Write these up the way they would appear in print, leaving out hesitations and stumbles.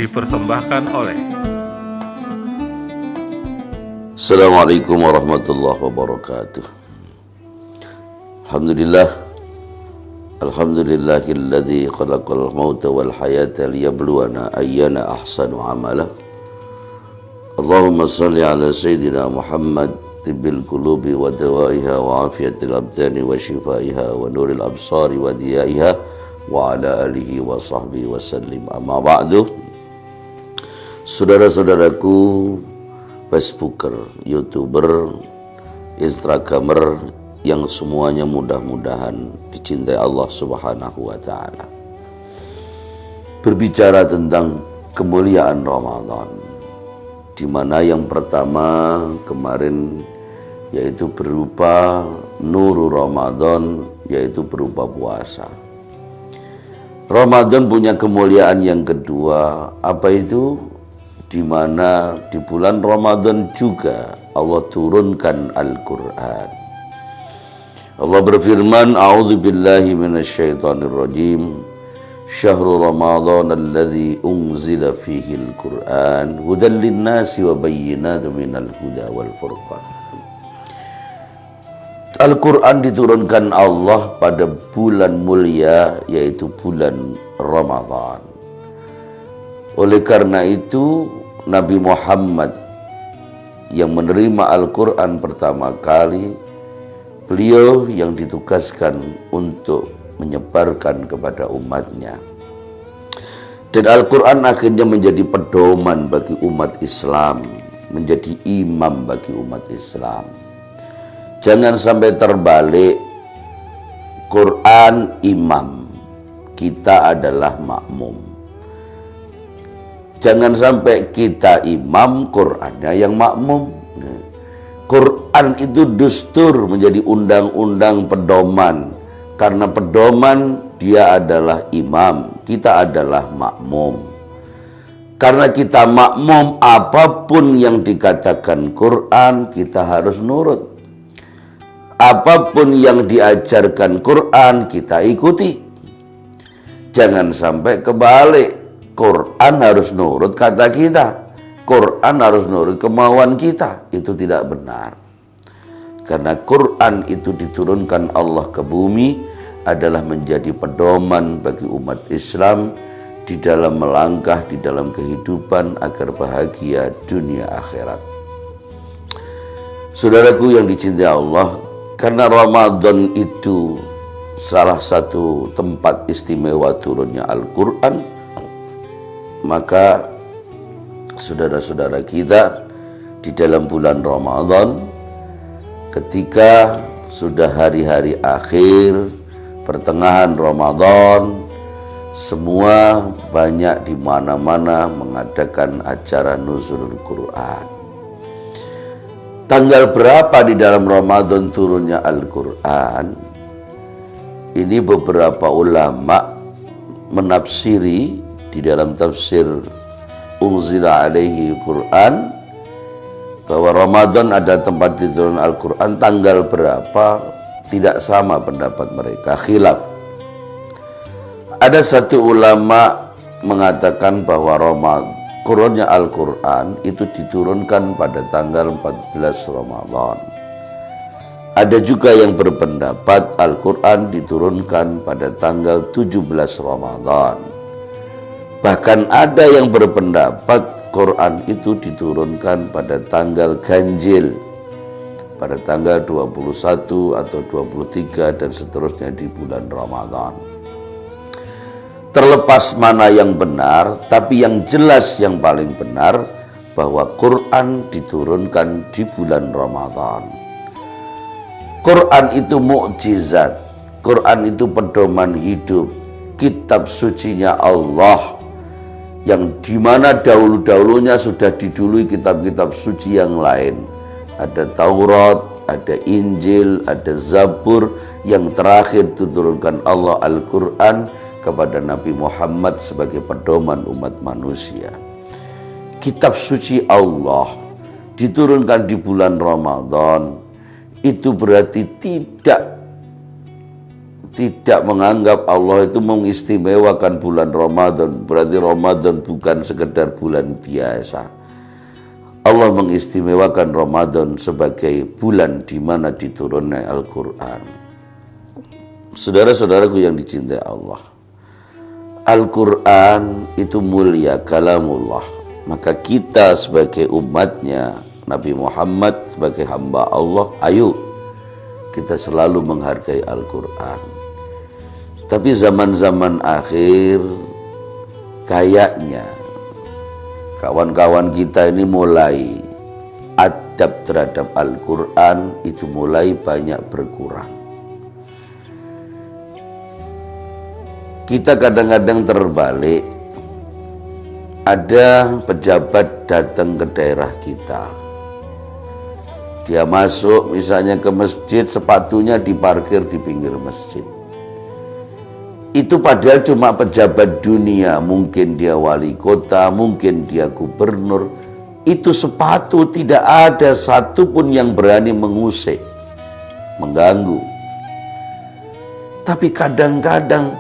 dipersembahkan oleh Assalamualaikum warahmatullahi wabarakatuh. Alhamdulillahilladzi khalaqal mauta wal hayata liyabluwana ayyana ahsanu amala. Allahumma salli ala sayyidina Muhammad tibbil qulubi wa dawaiha wa afiyatil abdani wa shifaiha wa nuril absari wa diyaiha wa ala alihi wa sahbihi wa sallim. Amma ba'du. Saudara-saudaraku Facebooker, YouTuber, Instagramer yang semuanya mudah-mudahan dicintai Allah Subhanahu wa taala. Berbicara tentang kemuliaan Ramadan, di mana yang pertama kemarin yaitu berupa nurul Ramadan, yaitu berupa puasa. Ramadan punya kemuliaan yang kedua, apa itu? Di mana di bulan Ramadan juga Allah turunkan Al-Quran. Allah berfirman, A'udzubillahi minasyaitonirrajim. Syahrul Ramadan alladzi unzila fihi al-Quran hudan linnasi wa bayyinatin minal huda wal furqan. Al-Quran diturunkan Allah pada bulan mulia, yaitu bulan Ramadan. Oleh karena itu Nabi Muhammad yang menerima Al-Quran pertama kali, beliau yang ditugaskan untuk menyebarkan kepada umatnya. Dan Al-Quran akhirnya menjadi pedoman bagi umat Islam, menjadi imam bagi umat Islam. Jangan sampai terbalik, Quran imam, kita adalah makmum. Jangan sampai kita imam, Qur'annya yang makmum. Quran itu dustur, menjadi undang-undang pedoman. Karena pedoman dia adalah imam, kita adalah makmum. Karena kita makmum, apapun yang dikatakan Quran kita harus nurut. Apapun yang diajarkan Quran kita ikuti. Jangan sampai kebalik. Quran harus nurut kata kita, Quran harus nurut kemauan kita. Itu tidak benar. Karena Quran itu diturunkan Allah ke bumi adalah menjadi pedoman bagi umat Islam di dalam melangkah di dalam kehidupan agar bahagia dunia akhirat. Saudaraku yang dicintai Allah, karena Ramadan itu salah satu tempat istimewa turunnya Al-Quran, maka saudara-saudara kita di dalam bulan Ramadan, ketika sudah hari-hari akhir pertengahan Ramadan, semua banyak di mana-mana mengadakan acara nuzulul Quran. Tanggal berapa di dalam Ramadan turunnya Al-Quran? Ini beberapa ulama menafsiri di dalam tafsir Unzila alaihi Quran bahwa Ramadan ada tempat diturunkan Al-Quran, tanggal berapa tidak sama pendapat mereka, khilaf. Ada satu ulama mengatakan bahwa turunnya Al-Quran itu diturunkan pada tanggal 14 Ramadan. Ada juga yang berpendapat Al-Quran diturunkan pada tanggal 17 Ramadan. Bahkan ada yang berpendapat Quran itu diturunkan pada tanggal ganjil, pada tanggal 21 atau 23 dan seterusnya di bulan Ramadan. Terlepas mana yang benar, tapi yang jelas yang paling benar bahwa Quran diturunkan di bulan Ramadan. Quran itu mukjizat, Quran itu pedoman hidup, kitab sucinya Allah, yang dimana dahulu-dahulunya sudah didului kitab-kitab suci yang lain. Ada Taurat, ada Injil, ada Zabur, yang terakhir diturunkan Allah Al-Quran kepada Nabi Muhammad sebagai pedoman umat manusia. Kitab suci Allah diturunkan di bulan Ramadan, itu berarti tidak tidak menganggap Allah itu mengistimewakan bulan Ramadan, berarti Ramadan bukan sekedar bulan biasa. Allah mengistimewakan Ramadan sebagai bulan di mana diturunkan Al-Quran. Saudara-saudaraku yang dicintai Allah, Al-Quran itu mulia, kalamullah. Maka kita sebagai umatnya, Nabi Muhammad sebagai hamba Allah, ayo kita selalu menghargai Al-Quran. Tapi zaman-zaman akhir kayaknya kawan-kawan kita ini mulai adab terhadap Al-Quran itu mulai banyak berkurang. Kita kadang-kadang terbalik. Ada pejabat datang ke daerah kita. Dia masuk misalnya ke masjid, sepatunya diparkir di pinggir masjid. Itu padahal cuma pejabat dunia, mungkin dia wali kota, mungkin dia gubernur. Itu sepatu tidak ada satupun yang berani mengusik, mengganggu. Tapi kadang-kadang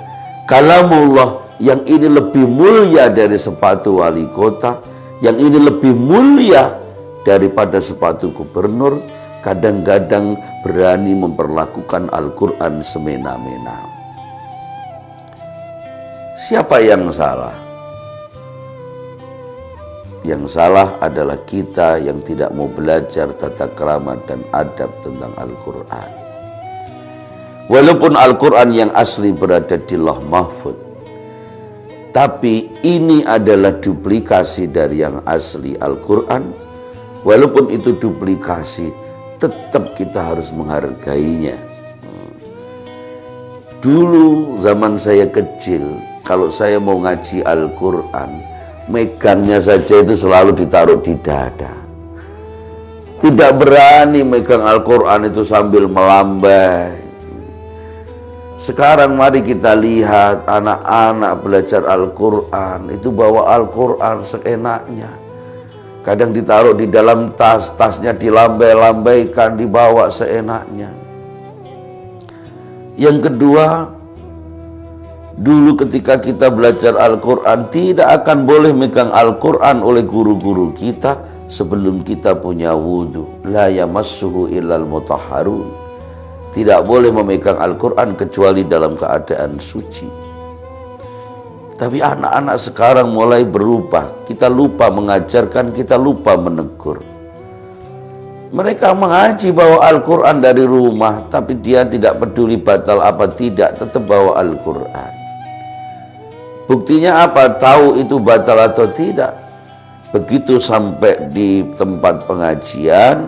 kalamullah yang ini lebih mulia dari sepatu wali kota, yang ini lebih mulia daripada sepatu gubernur, kadang-kadang berani memperlakukan Al-Quran semena-mena. Siapa yang salah? Yang salah adalah kita yang tidak mau belajar tata krama dan adab tentang Al-Quran. Walaupun Al-Quran yang asli berada di Lauh Mahfuz, tapi ini adalah duplikasi dari yang asli Al-Quran. Walaupun itu duplikasi, tetap kita harus menghargainya. Dulu zaman saya kecil, kalau saya mau ngaji Al-Quran, megangnya saja itu selalu ditaruh di dada. Tidak berani megang Al-Quran itu sambil melambai. Sekarang mari kita lihat anak-anak belajar Al-Quran, itu bawa Al-Quran seenaknya. Kadang ditaruh di dalam tas, tasnya dilambai-lambaikan, dibawa seenaknya. Yang kedua, dulu ketika kita belajar Al-Quran, tidak akan boleh megang Al-Quran oleh guru-guru kita sebelum kita punya wudhu. La yamassuhu illal mutahharun. Tidak boleh memegang Al-Quran kecuali dalam keadaan suci. Tapi anak-anak sekarang mulai berubah. Kita lupa mengajarkan, kita lupa menegur. Mereka mengaji bawa Al-Quran dari rumah, tapi dia tidak peduli batal apa tidak, tetap bawa Al-Quran. Buktinya apa? Tahu itu batal atau tidak. Begitu sampai di tempat pengajian,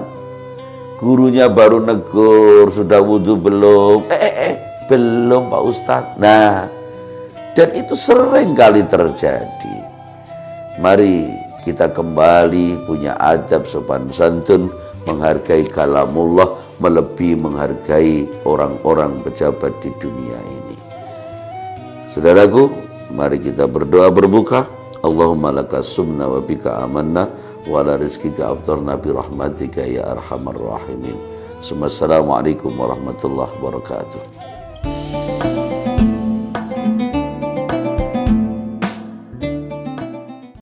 gurunya baru negur, sudah wudhu belum? Belum Pak Ustadz. Nah, dan itu sering kali terjadi. Mari kita kembali punya adab sopan santun, menghargai kalamullah, melebihi menghargai orang-orang pejabat di dunia ini. Saudaraku, mari kita berdoa berbuka. Allahumma laka sumna wa bika amanna wa ala rizkika aftarna bi rahmatika ya arhamar rahimin. Assalamualaikum warahmatullahi wabarakatuh.